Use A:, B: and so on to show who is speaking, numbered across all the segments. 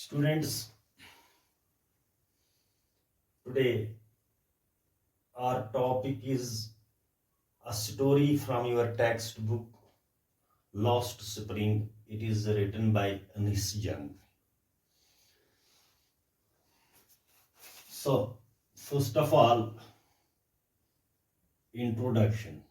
A: Students, today our topic is a story from your textbook Lost Spring. It is written by Anis Jung. So, first of all, introduction.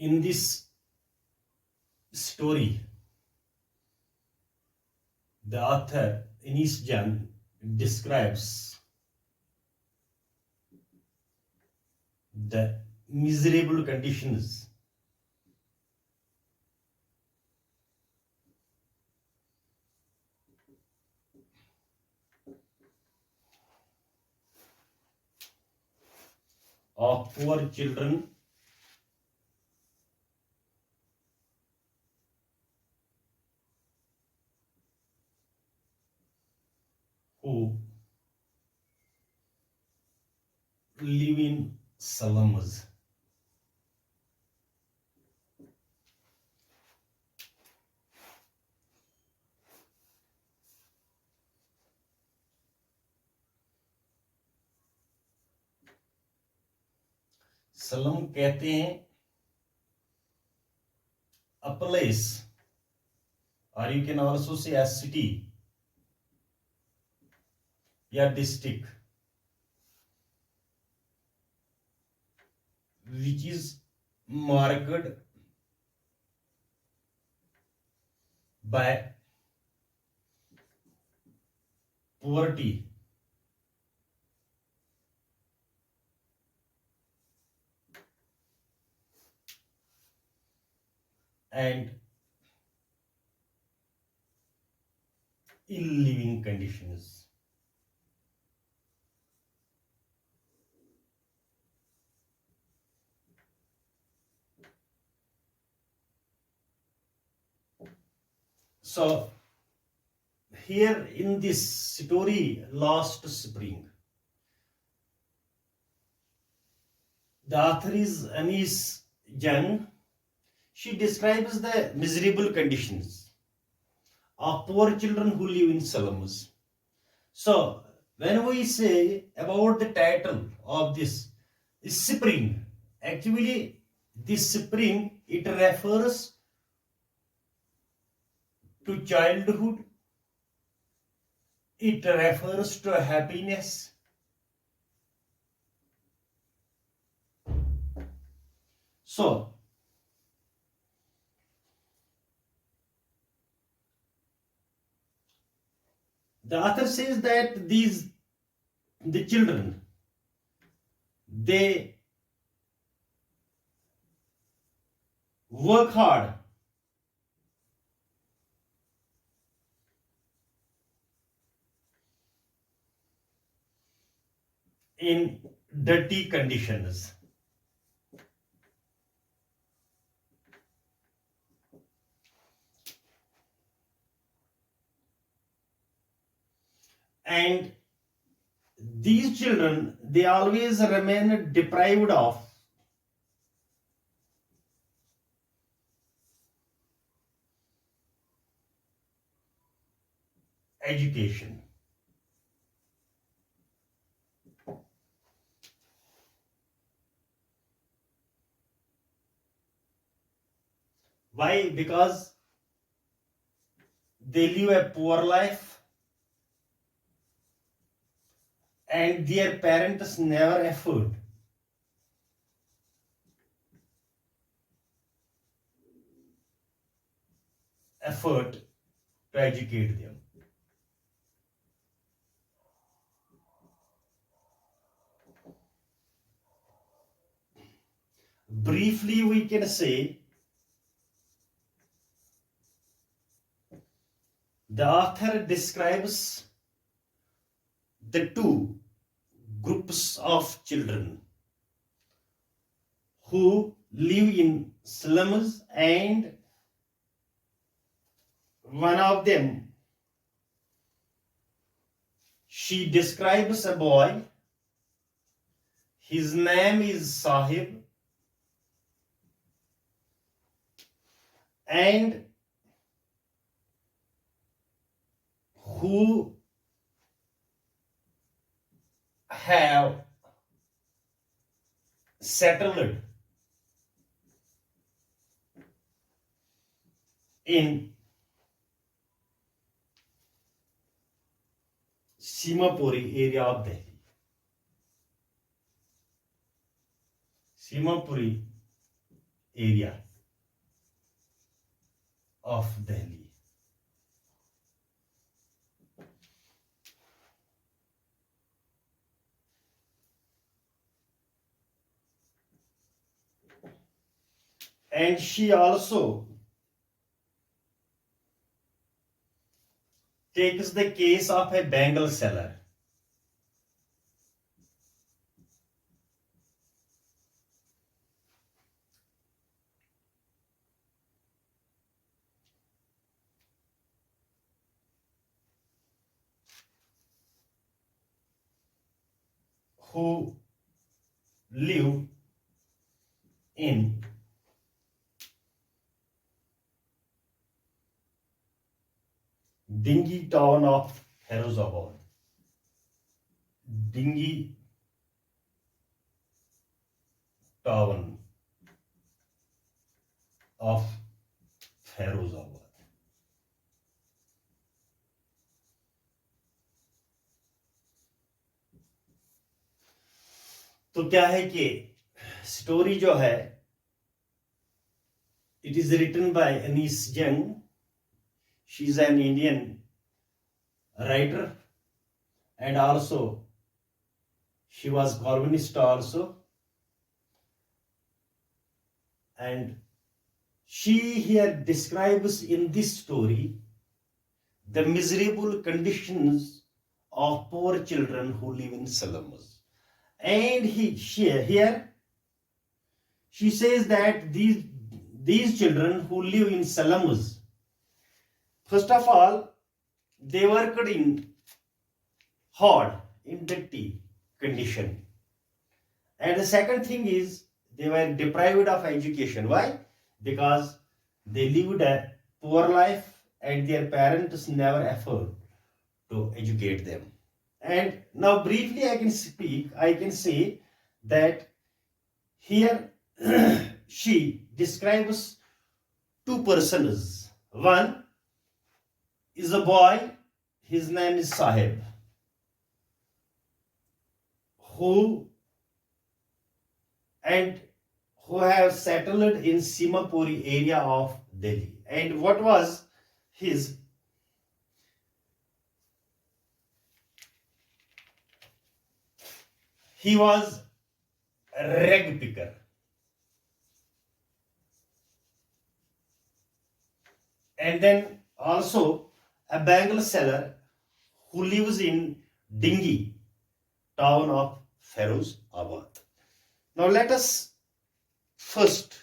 A: In this story, the author Anis Jung describes the miserable conditions of poor children who live in slums. Slum कहते हैं a place, or you can also say a city या district which is marked by poverty and ill living conditions. So, here in this story, Lost Spring, the author is Anis Jung. She describes the miserable conditions of poor children who live in slums. So, when we say about the title of this spring, actually this spring, it refers to childhood, it refers to happiness. So, the author says that the children, they work hard in dirty conditions. And these children, they always remain deprived of education. Why? Because they live a poor life and their parents never afford effort to educate them. Briefly, we can say the author describes the two groups of children who live in slums, and one of them She describes a boy. His name is Sahib, and who have settled in Simapuri area of Delhi. Simapuri area of Delhi. And she also takes the case of a bangle seller. Who live in Dingy town of Ferozabad. Dingy town of Ferozabad. तो क्या है कि story जो है it is written by Anees Jung. She is an Indian writer, and also she was columnist also, and she here describes in this story the miserable conditions of poor children who live in slums. And here she says that these children who live in slums, first of all, they worked in hard, in dirty condition. And the second thing is they were deprived of education. Why? Because they lived a poor life and their parents never afford to educate them. And now briefly I can say that here she describes two persons. One is a boy, his name is Sahib, who have settled in Simapuri area of Delhi. And what was his? He was a rag picker. And then also a bangle seller who lives in Dingy town of Ferozabad. Now let us first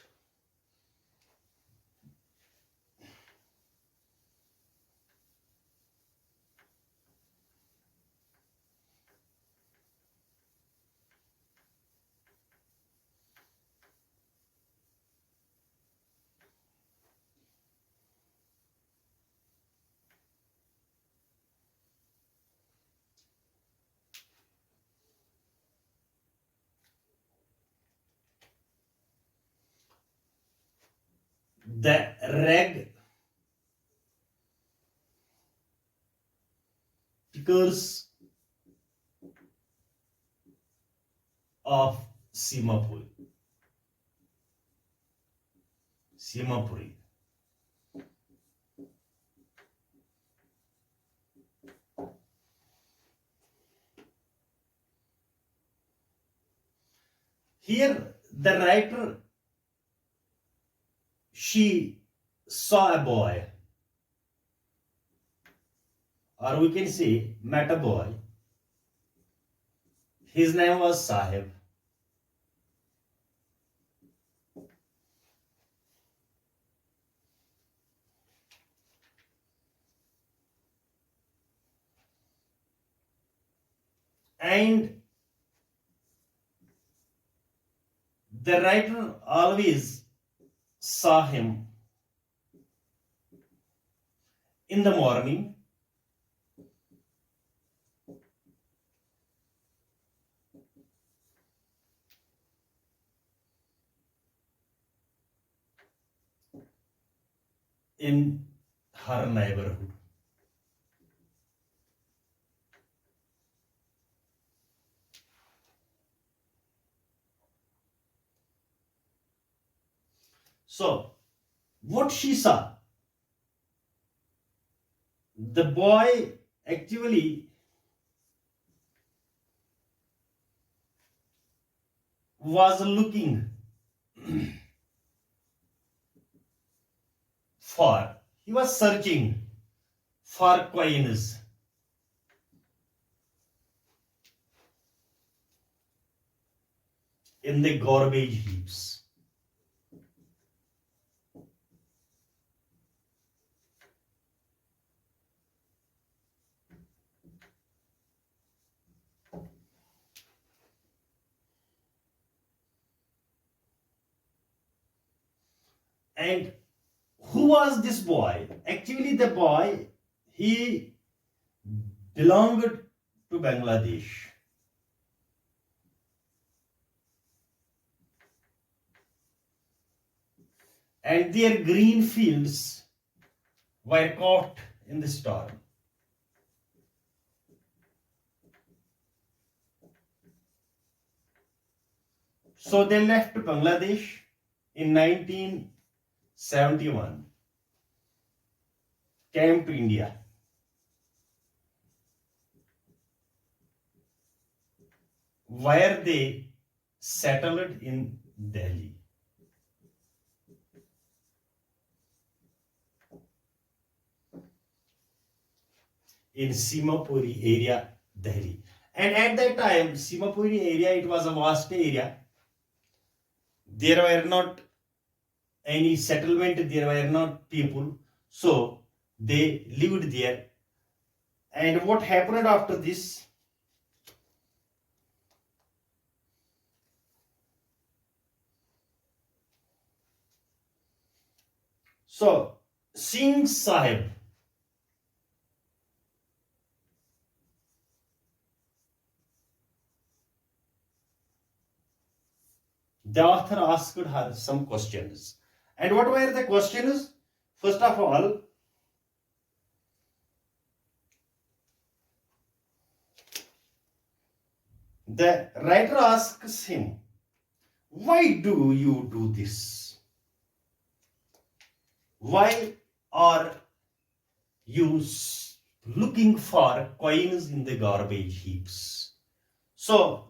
A: the rag pickers of Simapuri. Here the writer, she saw a boy, or we can say met a boy. His name was Sahib. And the writer always saw him in the morning, in her neighborhood. So, what she saw, the boy actually was looking for, he was searching for coins in the garbage heaps. And who was this boy? Actually, the boy, he belonged to Bangladesh. And their green fields were caught in the storm. So they left Bangladesh in 1971, came to India. Where they settled in Delhi. In Simapuri area, Delhi. And at that time, Simapuri area, it was a vast area. There were not any settlement, there were not people. So they lived there. And what happened after this? So, Singh Sahib, the author asked her some questions. And what were the questions? First of all, the writer asks him, why do you do this? Why are you looking for coins in the garbage heaps? So,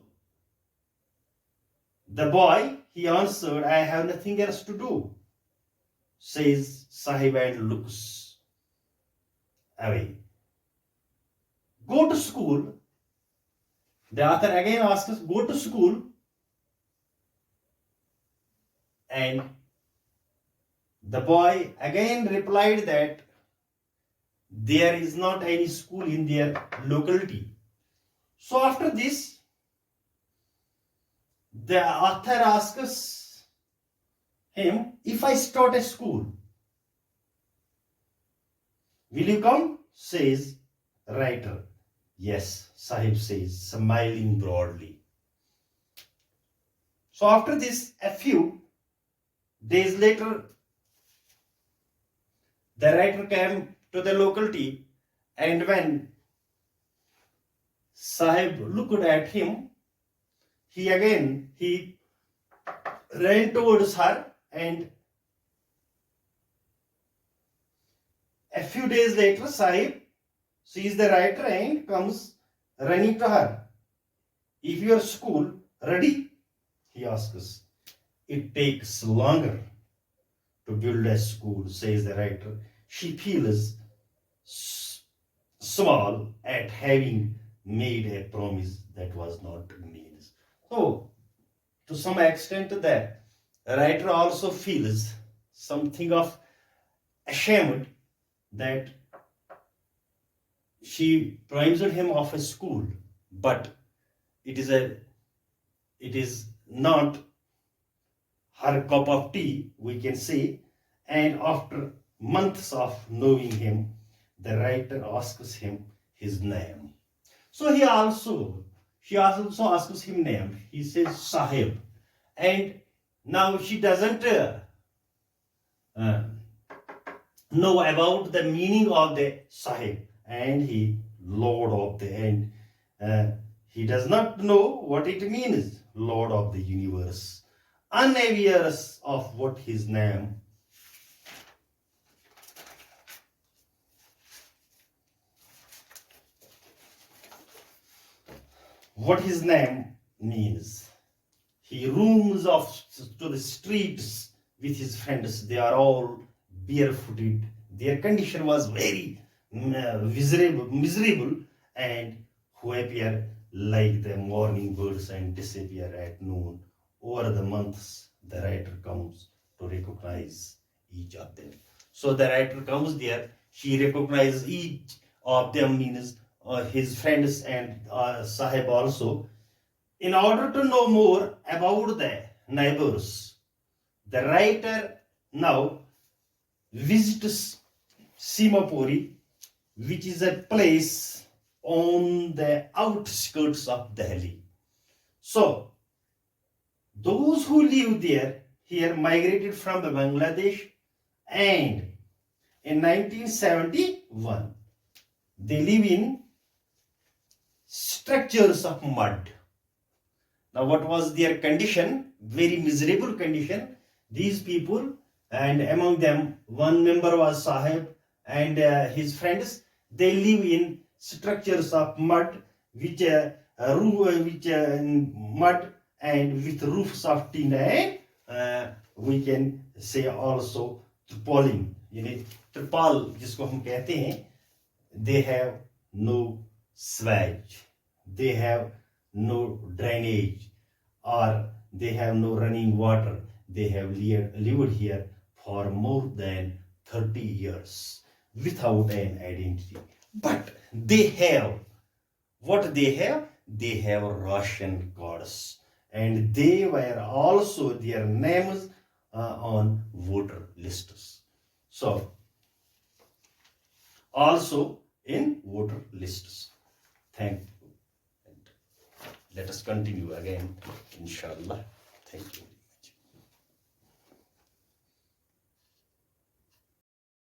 A: the boy, he answered, I have nothing else to do, says Sahib, and looks away. Go to school. The author again asks, go to school. And the boy again replied that there is not any school in their locality. So after this, the author asks him, if I start a school, will you come? Says writer. Yes, Sahib says, smiling broadly. So after this, a few days later, the writer came to the locality, and when Sahib looked at him, he ran towards her, and a few days later, Sahib sees the writer and comes running to her. If your school ready? He asks. It takes longer to build a school, says the writer. She feels small at having made a promise that was not made. So, to some extent, the writer also feels something of ashamed that she promised him of a school, but it is not her cup of tea, we can say. And after months of knowing him, the writer asks him his name. So she also asks him name. He says Sahib, and now she doesn't uh, know about the meaning of the Sahib, and he Lord of the end. He does not know what it means, Lord of the universe, unaware of what his name. What his name means. He roams off to the streets with his friends. They are all barefooted. Their condition was very miserable, and who appear like the morning birds and disappear at noon. Over the months, the writer comes to recognize each of them. So the writer comes there. She recognizes each of them, means his friends and Sahib also. In order to know more about the neighbors, the writer now visits Simapuri, which is a place on the outskirts of Delhi. So, those who live there here migrated from Bangladesh, and in 1971 they live in structures of mud. Now, what was their condition? Very miserable condition. These people, and among them one member was Sahib and his friends, they live in structures of mud, which mud and with roofs of tin, and we can say also tarpaulin, tripal जिसको हम कहते हैं. They have no swage, they have no drainage, or they have no running water. They have lived here for more than 30 years without an identity. But they have, what they have? They have ration cards, and they were also their names on voter lists. So, also in voter lists. Thank you. Let us continue again, inshallah. Thank you.